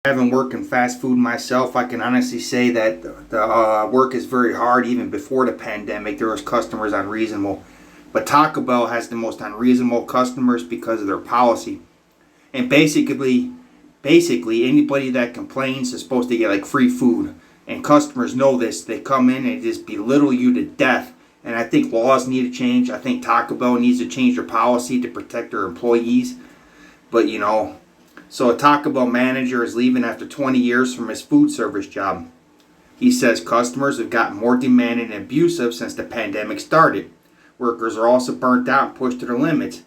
Having worked in fast food myself, I can honestly say that the work is very hard. Even before the pandemic, there was customers unreasonable, but Taco Bell has the most unreasonable customers because of their policy. And basically, anybody that complains is supposed to get like free food. And customers know this. They come in and just belittle you to death. And I think laws need to change. I think Taco Bell needs to change their policy to protect their employees. But so a Taco Bell manager is leaving after 20 years from his food service job. He says customers have gotten more demanding and abusive since the pandemic started. Workers are also burnt out and pushed to their limits.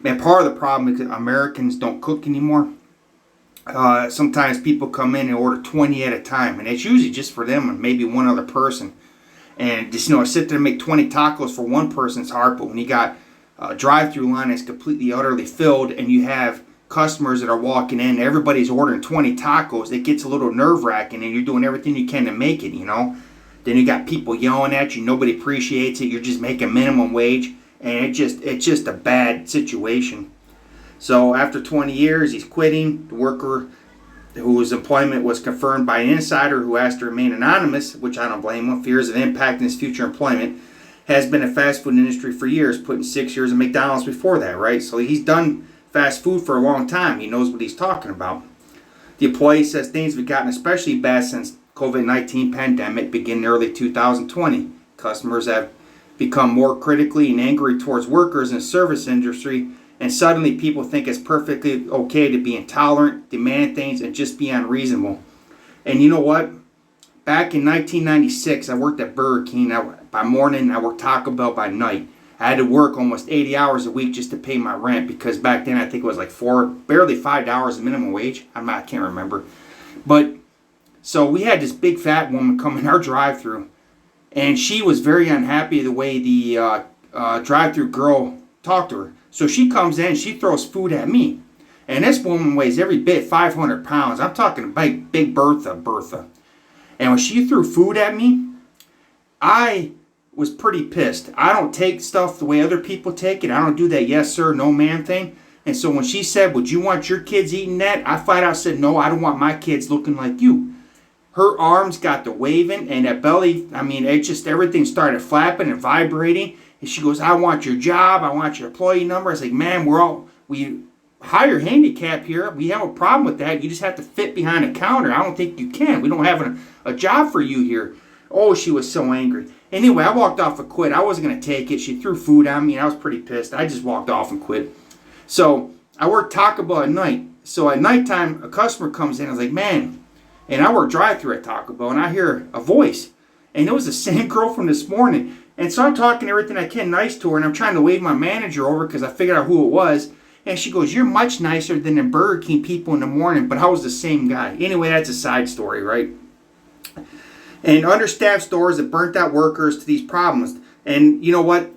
And part of the problem is that Americans don't cook anymore. Sometimes people come in and order 20 at a time, and it's usually just for them and maybe one other person. And just sit there and make 20 tacos for one person's hard, but when you got a drive-through line that's completely utterly filled, and you have customers that are walking in, everybody's ordering 20 tacos, it gets a little nerve-wracking, and you're doing everything you can to make it. Then you got people yelling at you, nobody appreciates it, you're just making minimum wage, and it's just a bad situation. So after 20 years, he's quitting. The worker whose employment was confirmed by an insider who asked to remain anonymous, which I don't blame him, fears of impacting his future employment, has been in the fast food industry for years, putting 6 years at McDonald's before that, right? So he's done fast food for a long time. He knows what he's talking about. The employee says things have gotten especially bad since COVID-19 pandemic began in early 2020. Customers have become more critically and angry towards workers in the service industry, and suddenly people think it's perfectly okay to be intolerant, demand things, and just be unreasonable. And you know what? Back in 1996, I worked at Burger King by morning, I worked Taco Bell by night. I had to work almost 80 hours a week just to pay my rent, because back then I think it was like barely $5 minimum wage. I can't remember. But so we had this big fat woman come in our drive-thru, and she was very unhappy the way the drive-thru girl talked to her. So she comes in, she throws food at me. And this woman weighs every bit 500 pounds. I'm talking big Bertha. And when she threw food at me, I was pretty pissed. I don't take stuff the way other people take it. I don't do that yes sir, no ma'am thing. And so when she said, would you want your kids eating that? I flat out said, no, I don't want my kids looking like you. Her arms got to waving, and that belly, everything started flapping and vibrating. And she goes, I want your job. I want your employee number. I was like, man, we hire handicap here. We have a problem with that. You just have to fit behind a counter. I don't think you can. We don't have a job for you here. Oh, she was so angry. Anyway, I walked off and quit. I wasn't going to take it. She threw food on me, and I was pretty pissed. I just walked off and quit. So I worked Taco Bell at night. So at nighttime, a customer comes in. I was like, man. And I work drive-thru at Taco Bell, and I hear a voice. And it was the same girl from this morning. And so I'm talking everything I can nice to her, and I'm trying to wave my manager over because I figured out who it was. And she goes, you're much nicer than the Burger King people in the morning, but I was the same guy. Anyway, that's a side story, right? And understaffed stores have burnt out workers to these problems. And you know what?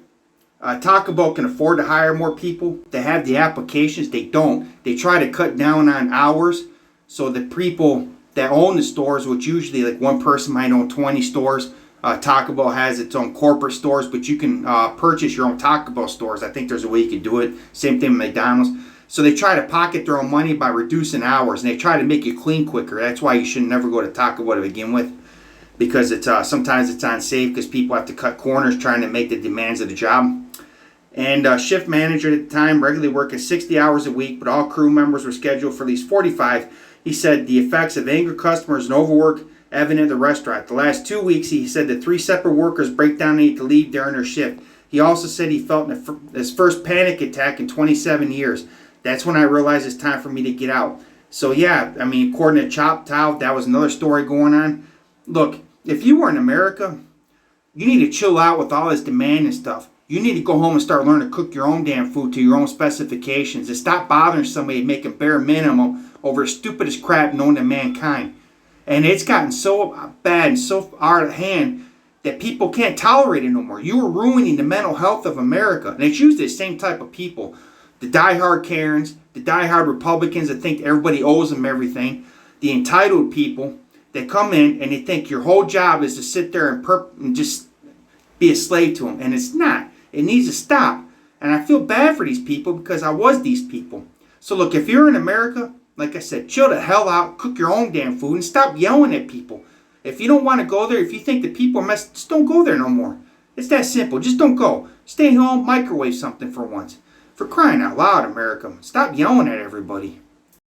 Taco Bell can afford to hire more people. They have the applications. They don't. They try to cut down on hours so the people that own the stores, which usually like one person might own 20 stores. Taco Bell has its own corporate stores, but you can purchase your own Taco Bell stores. I think there's a way you can do it. Same thing with McDonald's. So they try to pocket their own money by reducing hours, and they try to make you clean quicker. That's why you should never go to Taco Bell to begin with, because it's sometimes it's unsafe because people have to cut corners trying to make the demands of the job. And shift manager at the time regularly working 60 hours a week, but all crew members were scheduled for at least 45. He said the effects of angry customers and overwork evident at the restaurant. The last 2 weeks, he said that 3 separate workers break down and need to leave during their shift. He also said he felt his first panic attack in 27 years. That's when I realized it's time for me to get out. So yeah, according to Chop Tao, that was another story going on. Look, if you were in America, you need to chill out with all this demand and stuff. You need to go home and start learning to cook your own damn food to your own specifications and stop bothering somebody making bare minimum over the stupidest crap known to mankind. And it's gotten so bad and so out of hand that people can't tolerate it no more. You are ruining the mental health of America. And it's usually the same type of people. The diehard Karens, the diehard Republicans that think everybody owes them everything, the entitled people that come in and they think your whole job is to sit there and just be a slave to them. And it's not. It needs to stop. And I feel bad for these people because I was these people. So look, if you're in America, Like I said, chill the hell out, cook your own damn food, and stop yelling at people. If you don't want to go there, if you think the people are messed, just don't go there no more. It's that simple. Just don't go. Stay home, microwave something for once. For crying out loud, America. Stop yelling at everybody.